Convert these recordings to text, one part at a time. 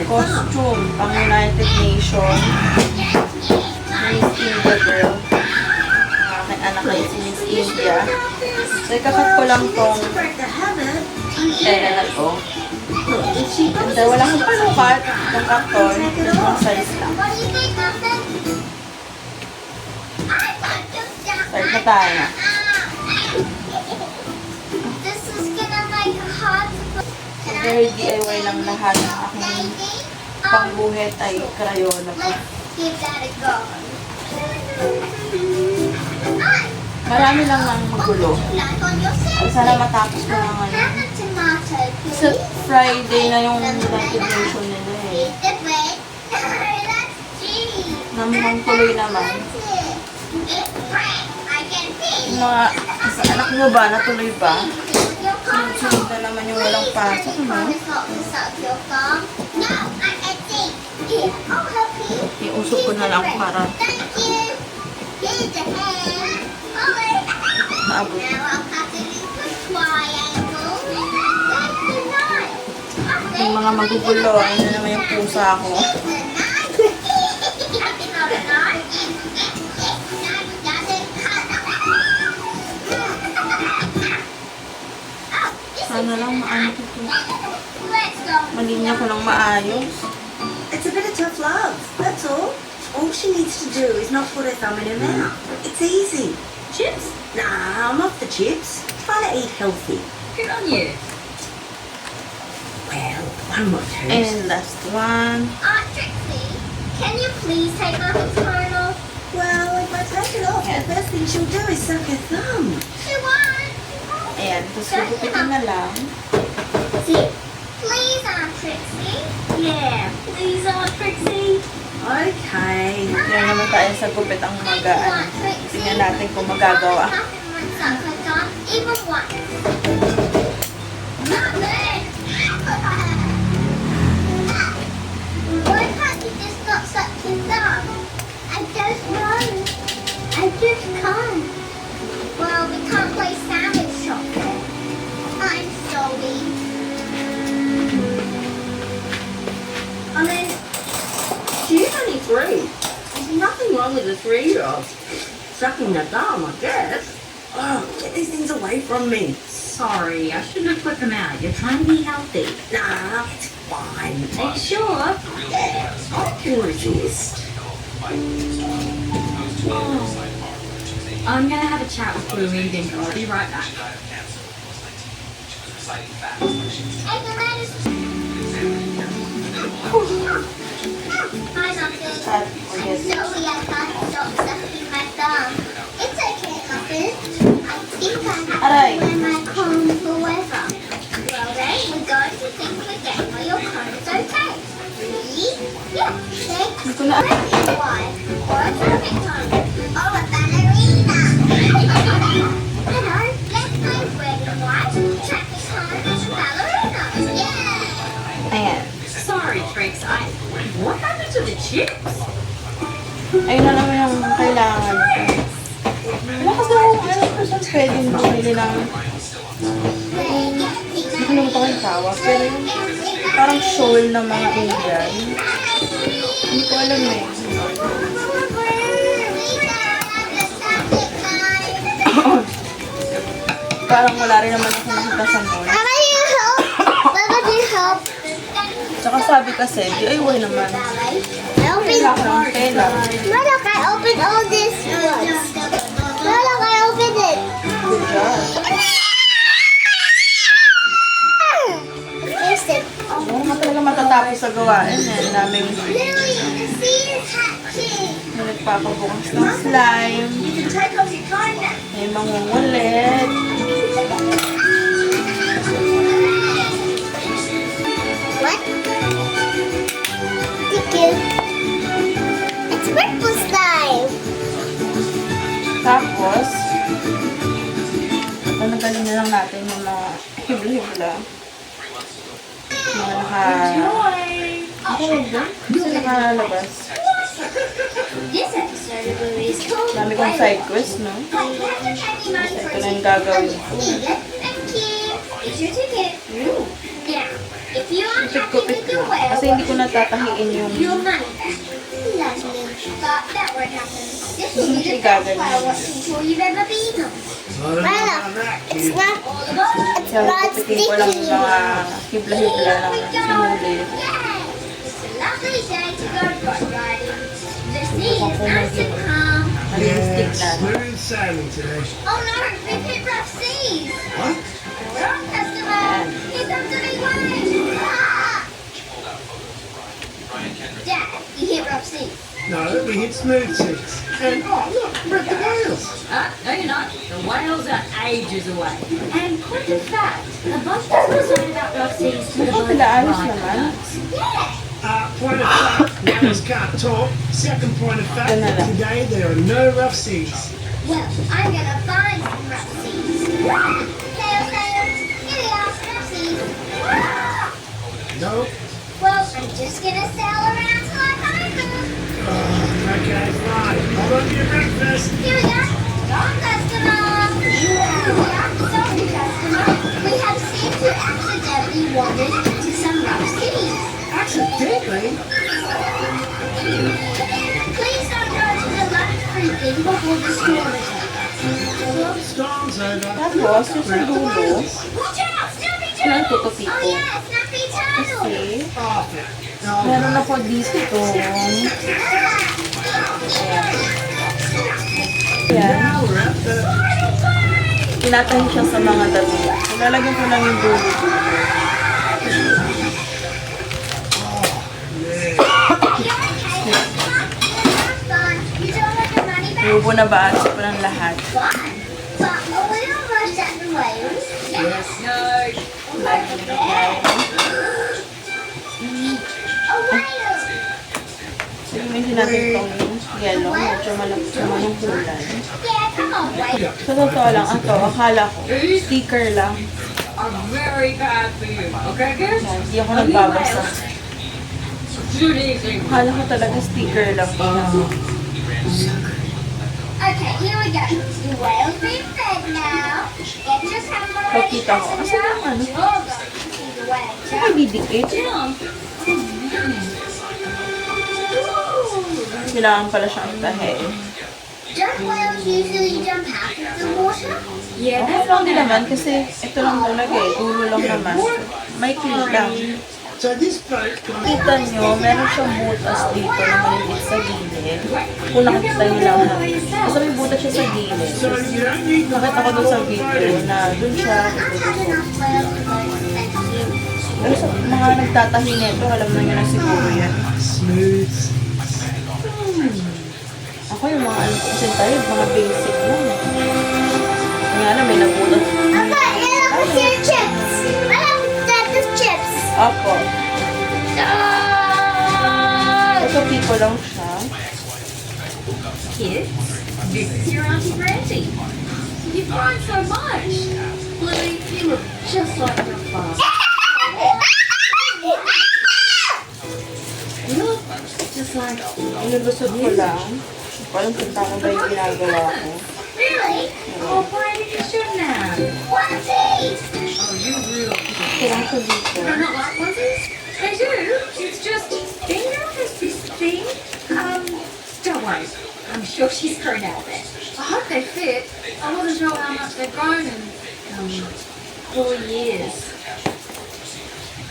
costume pang United Nations. Miss India girl. Aking anak ay si Miss India. So, ikakat ko lang tong tela na to. And wala akong panukat ng karton. Itong size lang. Start na tayo. Very DIY lang lahat ng aking pangguhit ay crayola pa. Marami lang ang magulo. Sana matapos ko na ngayon. Sa Friday na yung graduation nila eh. Namang tuloy naman. Yung mga sa anak mo ba, natuloy ba? Sunod na naman yung walang pasok, no? Iusok ko na lang para maabot. Yung mga magugulo, ayun na naman yung pusa ko. Sana lang maano ko ito. Malinya ko ng maayos. It's a bit of tough love, that's all. All she needs to do is not put her thumb in her mouth. It's easy. Chips? Nah, I'm off the chips. Trying to eat healthy. Good on you. Well, one more toast. And last one. Aunt Trixie, can you please take off the phone off? Well, if I take it off, the first thing she'll do is suck her thumb. She won't. Ayan, tapos gugupitin na lang. See? Please, Aunt Trixie. Yeah, please, Aunt Trixie. Okay. Yan naman tayo sa gupit ang magaan. Tingnan natin kung magagawa. Nothing would suck her thumb, even once. Nothing. Why can't you just not suck your thumb? I don't know. I just can't. Well, we can't play sandwich shop then. I'm sorry. I mean, she's only 3. There's nothing wrong with a 3-year-old. Sucking the thumb, I guess. Oh, get these things away from me. Sorry, I shouldn't have put them out. You're trying to be healthy. Nah, it's fine. Are you sure? Yeah, I can resist. I'm going to have a chat with Blue and Dingo. I'll be right back. Hey, the man is... Hi, Muffin. Sorry, I can't stop sucking my thumb. It's okay, Muffin. I think I have Aray. to wear my comb forever. Well then, we're going to think again where your comb is okay. Ready? Yeah. Next, Ito na. ready, one. Or a perfect comb. Or a ballerina. Hello, let's play red and white. Traffic comb, ballerina. Yeah. Ayan. Sorry, Trix. What happened to the chips? Ayun na naman yung kailangan ko. Wala kasi akong ano pwedeng bumili ng hindi ko yung tawag. Pero yung parang shawl ng mga Indian. Hindi ko alam eh. Parang wala rin naman ako nakita sa mall. Mama, do you help? Mama, do you help? Tsaka sabi kasi, DIY naman. I opened. Kailangan ko ng tela. Look, I opened all this once. Look, I opened it. Good job. Fixed it. Oo nga talaga matatapos sa gawain eh. Daming Lily, the sea is hatching. nagpapabukas ng slime. You can take off your phone now. May mangungulit. What? Thank you. It's breakfast time. Tapos, panagaling na lang natin yung mga hibla-hibla. Mga kasi nakalabas. This episode of Louie is called Dami kong side quest, no? Ito na yung gagawin ko. Thank you. Here's your ticket. Now, if you aren't happy Kupit-kupit with your mo. whale, Kasi hindi ko natatahiin yung Your money. Lovely. But that won't happen. This will be the best whale watching tour you've ever been on. It's not. kaya kupitin ko lang yung mga hibla-hibla ng sinuli. Yay! It's a lovely day to go boat riding. The sea is nice and calm. Realistic na. Smooth sailing today. Oh no, we've hit rough seas. What? Wrong customer. Here comes a big wave. Ah! Dad, you hit rough seas. No, we hit smooth seas. And oh look, we're at the whales. No, you're not. The whales are ages away. And point of fact, the bus doesn't sign about rough seas to the Ito boat pala, ayos naman. Yeah. Point of fact, whales can't talk. Second point of fact, Bananaa. today there are no rough seas. Well, I'm gonna find some rough seas. Sail, sail. Here we are, rough seas. No? Well, I'm just gonna sail around till I find them. Okay, fine. Hold on to your breakfast. Here we go. Wrong customer. Sorry, customer. We have seemed to accidentally wandered into some rough seas. Accidentally? Please don't go to the last creeping before the storm is over. Storm's over. Tapos, yung sa dulo, Watch out! Snappy Kailangan turtle! tutupin Oh ko. yeah, snappy turtle! kasi Off it. Oh, meron ako dito itong yan. now we're at the... Tinatahi siya sa mga dati. Ilalagyan ko lang yung dulo. Lubo na ba? Alis ko ng lahat. Yes. No. Sige natin itong yellow. Medyo malapit naman yung kulay. Sa totoo lang, akala ko, sticker lang. Are very bad for you. Okay, kids? Yan, hindi ako nagbabasa. Good evening. Akala ko talaga sticker lang. Okay, here we go. The whale's been fed now. Get your camera ready. Pagkita ko, asa yung ano? You're going to see the whale. Ay, bidikit. Kailangan pala siyang tahi. Don't whales usually jump out of the water? Yeah, Okay that's lang not din gonna naman kasi ito lang talaga eh. Dulo lang naman. May clip lang. So this boat... Kita nyo, meron siyang butas dito na maliliit sa gilid. Kung nakikita nyo lang ha. Kasi may butas siya sa gilid. So you don't need the Nakita ko doon sa video na doon siya. I've had enough whales to go to thank you. Pero sa mga nagtatahi nito, alam na nyo na siguro yan. smooth... Ako yung mga ano kasi tayo, mga basic lang. Nga na, may nabutas. What's your chips? I love the chips. Apo. Ito pico lang siya. kids. This is your Auntie Brandy. You've grown so much. Bluey, you look just like your father. You look just like... Inulusot ko lang. Walang punta ko ba yung ginagawa ko. Really? Oh, why did you shouldn't have? Onesies! Oh, you really... Kailangan ko dito. They're not like onesies? They do. It's just... They notice this thing. Don't worry. I'm sure she's grown out of it. I hope they fit. I wasn't sure how much they've grown in 4 years.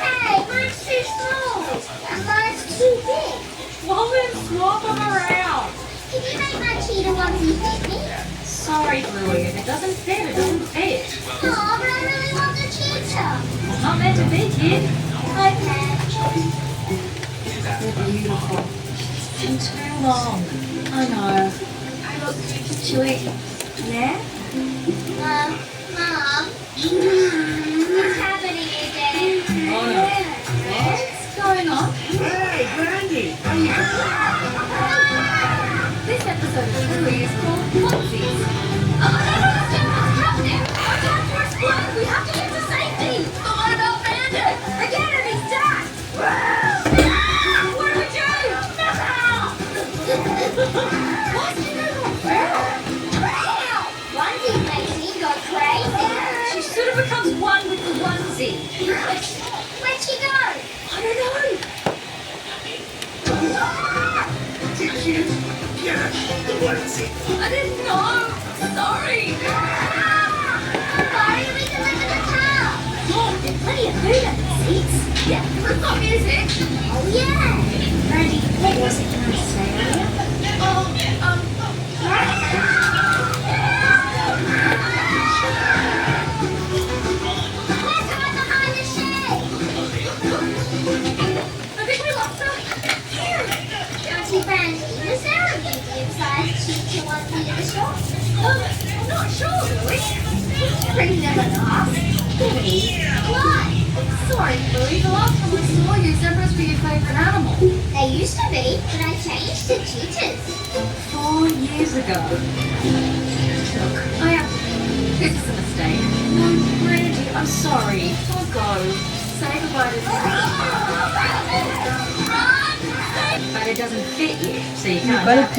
Hey, mine's too small. And mine's too big. Well, then swap them around. Can you make my cheetah onesie fit me? Sorry, Bluey. If it doesn't fit, it doesn't fit. Oh, but I really want the cheetah. It's not meant to be, kid. Okay. They're beautiful. It's been too long. I know. Hey, look, Chewy. Yeah? Mom, what's happening again? Oh, no. What's going on? Hey, Brandy! This episode of Bluey is called Onesies. We have to get to safety. But what about Bandit? Again, and he's stuck. What do we do? Onesie makes me go crazy. She sort of becomes one with the onesie. Where'd she go? I don't know. I didn't know. Sorry. Why do we deliver the car? Oh, there's plenty of food under the seats. Yeah, we've got music. Oh, yeah. Randy, what was it going to say earlier? Let's hide behind the shade. I think we lost her. Here. Auntie Brandy, is there a medium-sized cheetah one near the shop? I'm not sure, Louie. Bring them an ask. Louie. Why? Sorry, Louie. The last time I saw you, zebras were your favourite animal. They used to be, but I changed to cheetahs. 4 years ago. Look, this is a mistake. No, Randy, I'm sorry. Don't go. Say goodbye to But it doesn't fit you, so you can't have it.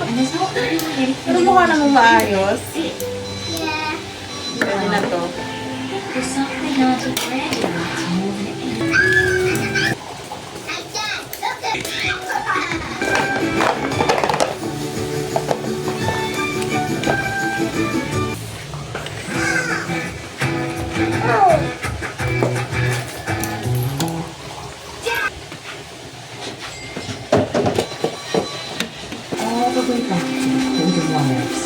And there's not really anything Pero mukha namang maayos. Yeah. Pwede na to. There's something Auntie Brandy likes more than anything. Hey, Dad, look at All the way back to the wires.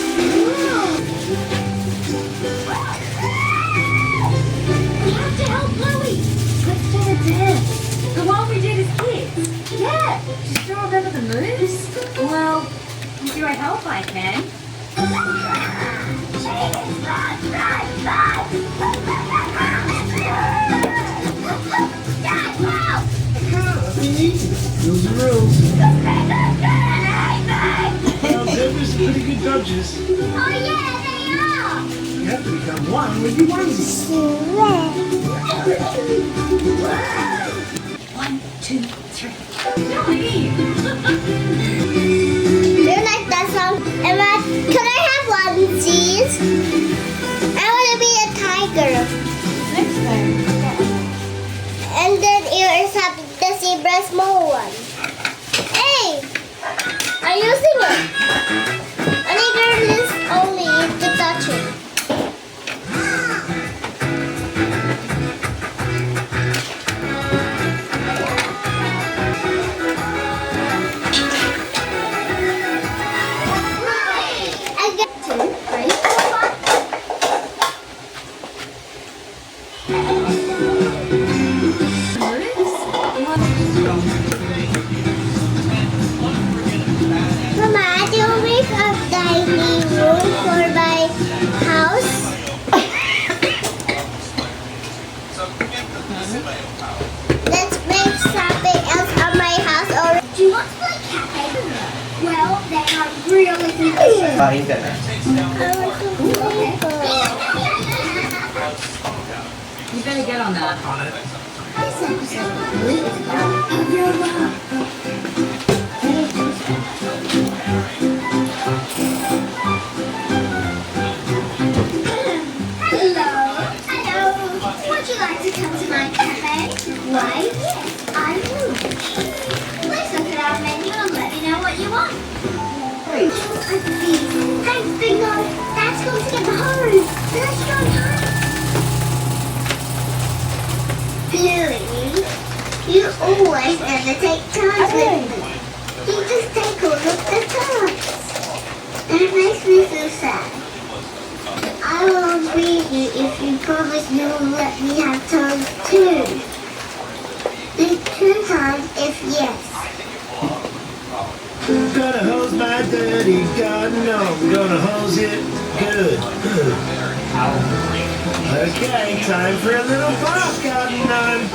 We have to help Louie. Let's do the dance. The one we did as kids. Yeah. Do you still remember the moves? Well, with your help I can. Rules are rules. Well, zebras are pretty good dodgers. Oh, yeah, they are. You have to become one with your onesie. 1, 2, 3. Louie. Do you like that song? Emma, could I have onesies? I want to be a tiger. Next time. And then yours have the zebra small one. Hey! Are you using it? Only girl is only to touch it. I get 2, 3, 4. Mama, do you make a dining room for my house? Let's make something else on my house or do you want to play cafe? Well, they are really delicious. Kain ka na. You better get on that. This episode is about your love. Hello. Hello. Would you like to come to my cafe? Why, yes, I would. Please look at our menu and let me know what you want. Thanks, Bingo. That's going to get the home. The restaurant home. Louie, you always never take time with me. You just take all of the cards. And it makes me feel sad. I will agree with you if you promise you will let me have time too. Do 2 times if yes. Gonna hose my dirty garden, no, gonna hose it good. Okay, time for a little bark garden time.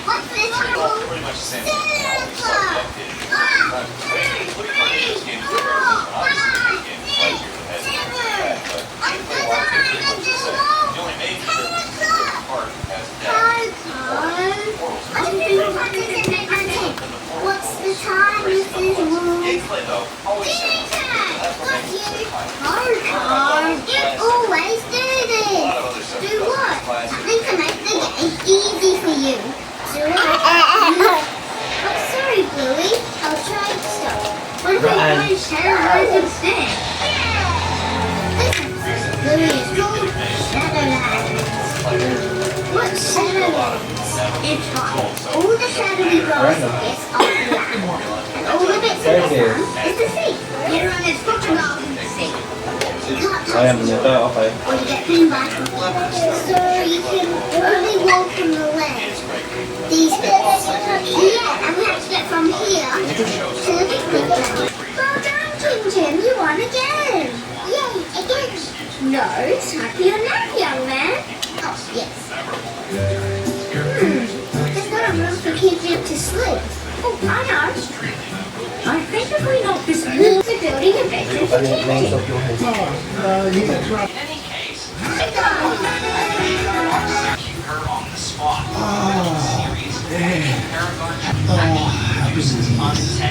What's this? Santa Claus! 1, 2, 3, 4, 5, 6, 7. I'm What's the time, Mrs. Wood? Dinner time! Got you. Hard. Raan. Shadow is instead. Lily is called Shadowlands. What's Shadowlands? It's like all the shadowy grass is on the land, and all the bits of the sun is the sea. Everyone is crocodiles in the sea. You can't touch Ayan, them, ito, okay. or you get bitten by them. So you can only walk from the land. These bits. Yeah, and we have to get from here to the picnic land. Well done, Jim Jim, you won again. Yay, again. No, it's time for your nap, young man. Oh, yes. There's not a room for Kid Jim to sleep. Oh, I know. I think if we knock this We're building a bedroom for Kid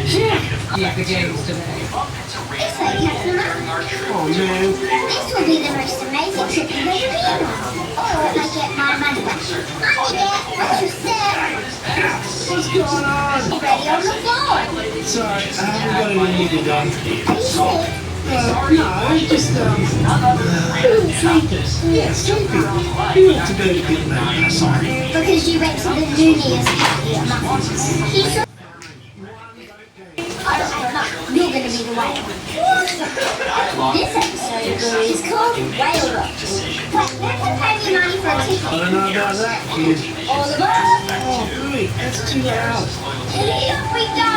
Jim. Yeah, the games today. It's like Captain America. Oh, man. This will be the most amazing trip you've ever been on. Or if I get my money back. I'm there. What you said? What's going on? Ready on the floor. Sorry, I haven't got any needed done. Are you sick? No, just, sleeping. Yeah, sleeping. You went to bed a bit late last night. Because you went to the New Year's party at Mum's. He's so... You're going to be the whale. This episode of Bluey is called Whale Watch. Wait, let's pay me money for a ticket. I don't know about that, kid. All of us. Oh, Bluey, that's too loud. Here we go!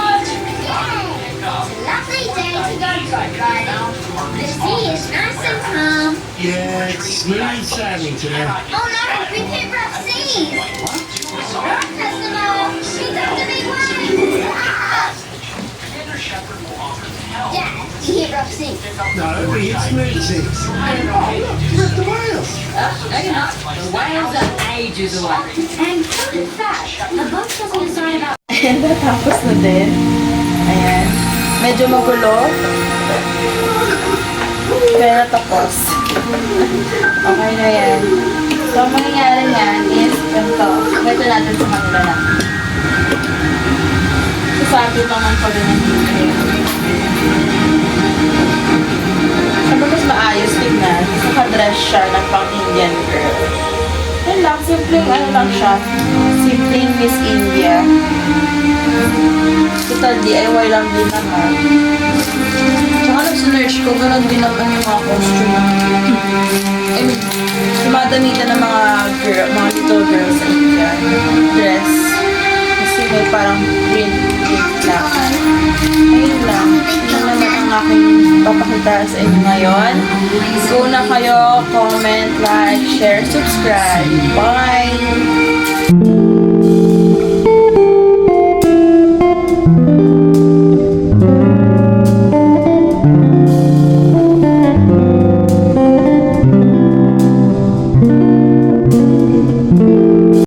Yay! It's a lovely day to go boat riding. The sea is nice and calm. Yeah, it's smooth sailing today. Oh no, we hit rough seas! Run, customer! We got the big waves! Ah! Dad, we hit rough seas. No, we hit smooth seas. Oh, look, you're at the whales. No, you're not. The whales are ages away. And fun fact, the boat doesn't design about Ayan, natapos na din. Ayan. Medyo magulo. Pero tapos. Okay na yan. So, ang mangyayari niyan is ganito. Ito natin sa kanila na. Sasabi naman pa rin ang video. Sabi mas maayos tignan. Naka-dress siya ng pang-Indian girl. Yan lang. Simpleng ano lang siya. Simpleng Miss India. Total DIY lang din naman. Tsaka nag-search ko, gano'n din naman yung mga costume. I mean, yung mga damitan ng mga girl, mga little girls sa India. Dress. Kasi may parang print lang. Ayun lang. Yun naman ang aking papakita sa inyo ngayon. Go na kayo, comment, like, share, subscribe. Bye!